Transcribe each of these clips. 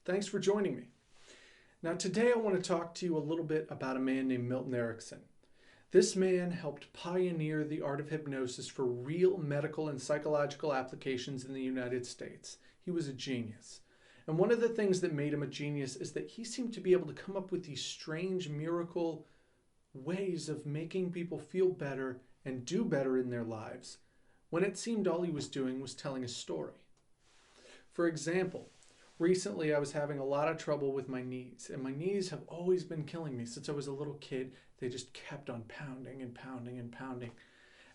Thanks for joining me. Now today I want to talk to you a little bit about a man named Milton Erickson. This man helped pioneer the art of hypnosis for real medical and psychological applications in the United States. He was a genius. And one of the things that made him a genius is that he seemed to be able to come up with these strange miracle ways of making people feel better and do better in their lives when it seemed all he was doing was telling a story. For example, recently I was having a lot of trouble with my knees, and my knees have always been killing me since I was a little kid. They just kept on pounding and pounding and pounding.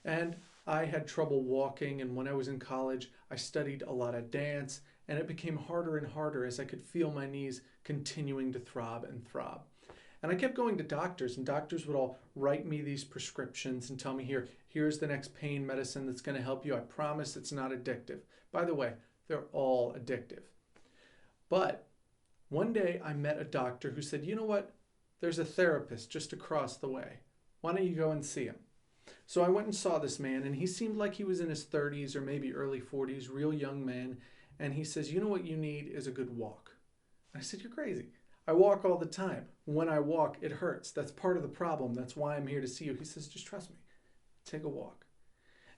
And I had trouble walking, and when I was in college, I studied a lot of dance, and it became harder and harder as I could feel my knees continuing to throb and throb. And I kept going to doctors, and doctors would all write me these prescriptions and tell me, here's the next pain medicine that's going to help you. I promise it's not addictive. By the way, they're all addictive. But one day I met a doctor who said, you know what? There's a therapist just across the way. Why don't you go and see him? So I went and saw this man, and he seemed like he was in his 30s or maybe early 40s, real young man. And he says, you know what you need is a good walk. I said, you're crazy. I walk all the time. When I walk, it hurts. That's part of the problem. That's why I'm here to see you. He says, just trust me. Take a walk.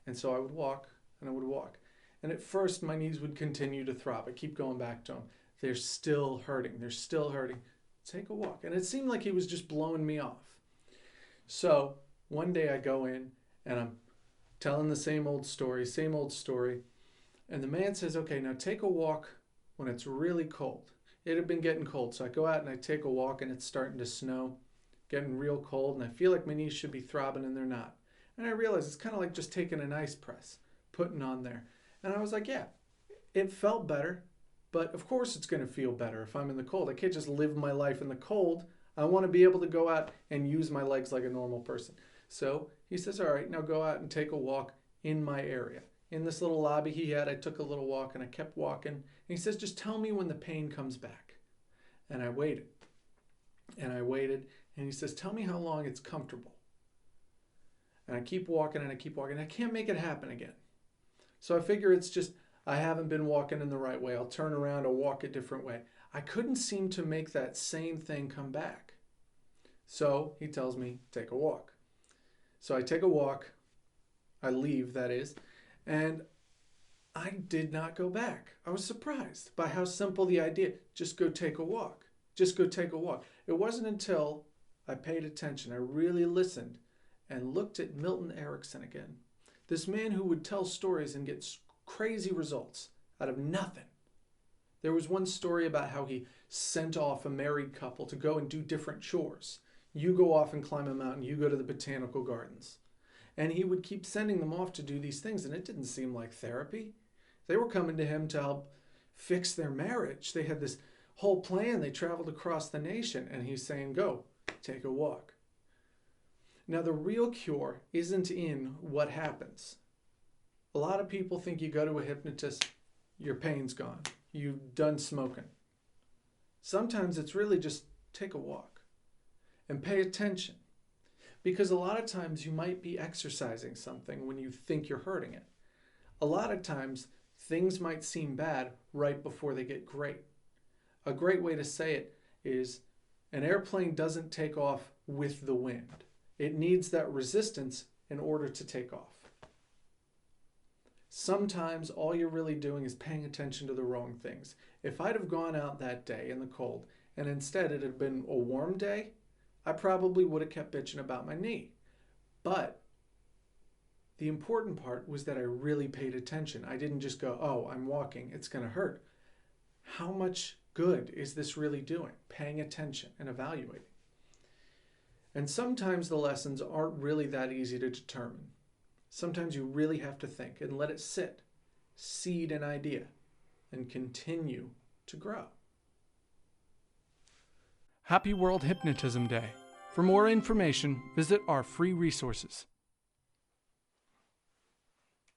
And so I would walk, and I would walk. And at first, my knees would continue to throb. I keep going back to him. They're still hurting. They're still hurting. Take a walk. And it seemed like he was just blowing me off. So one day I go in, and I'm telling the same old story. And the man says, okay, now take a walk when it's really cold. It had been getting cold, so I go out and I take a walk, and it's starting to snow, getting real cold, and I feel like my knees should be throbbing, and they're not. And I realize it's kind of like just taking an ice press, putting on there. And I was like, yeah, it felt better, but of course it's going to feel better if I'm in the cold. I can't just live my life in the cold. I want to be able to go out and use my legs like a normal person. So he says, all right, now go out and take a walk in my area. In this little lobby he had, I took a little walk, and I kept walking. And he says, just tell me when the pain comes back. And I waited. And I waited. And he says, tell me how long it's comfortable. And I keep walking, and I keep walking. I can't make it happen again. So I figure it's just, I haven't been walking in the right way. I'll turn around, I'll walk a different way. I couldn't seem to make that same thing come back. So he tells me, take a walk. So I take a walk. I leave, that is. And I did not go back. I was surprised by how simple the idea, just go take a walk. Just go take a walk. It wasn't until I paid attention, I really listened, and looked at Milton Erickson again. This man who would tell stories and get crazy results out of nothing. There was one story about how he sent off a married couple to go and do different chores. You go off and climb a mountain, you go to the botanical gardens. And he would keep sending them off to do these things, and it didn't seem like therapy. They were coming to him to help fix their marriage. They had this whole plan. They traveled across the nation, and he's saying, go, take a walk. Now, the real cure isn't in what happens. A lot of people think you go to a hypnotist, your pain's gone. You've done smoking. Sometimes it's really just take a walk and pay attention. Because a lot of times you might be exercising something when you think you're hurting it. A lot of times things might seem bad right before they get great. A great way to say it is an airplane doesn't take off with the wind. It needs that resistance in order to take off. Sometimes all you're really doing is paying attention to the wrong things. If I'd have gone out that day in the cold and instead it had been a warm day, I probably would have kept bitching about my knee. But the important part was that I really paid attention. I didn't just go, oh, I'm walking, it's going to hurt. How much good is this really doing? Paying attention and evaluating. And sometimes the lessons aren't really that easy to determine. Sometimes you really have to think and let it sit, seed an idea, and continue to grow. Happy World Hypnotism Day. For more information, visit our free resources.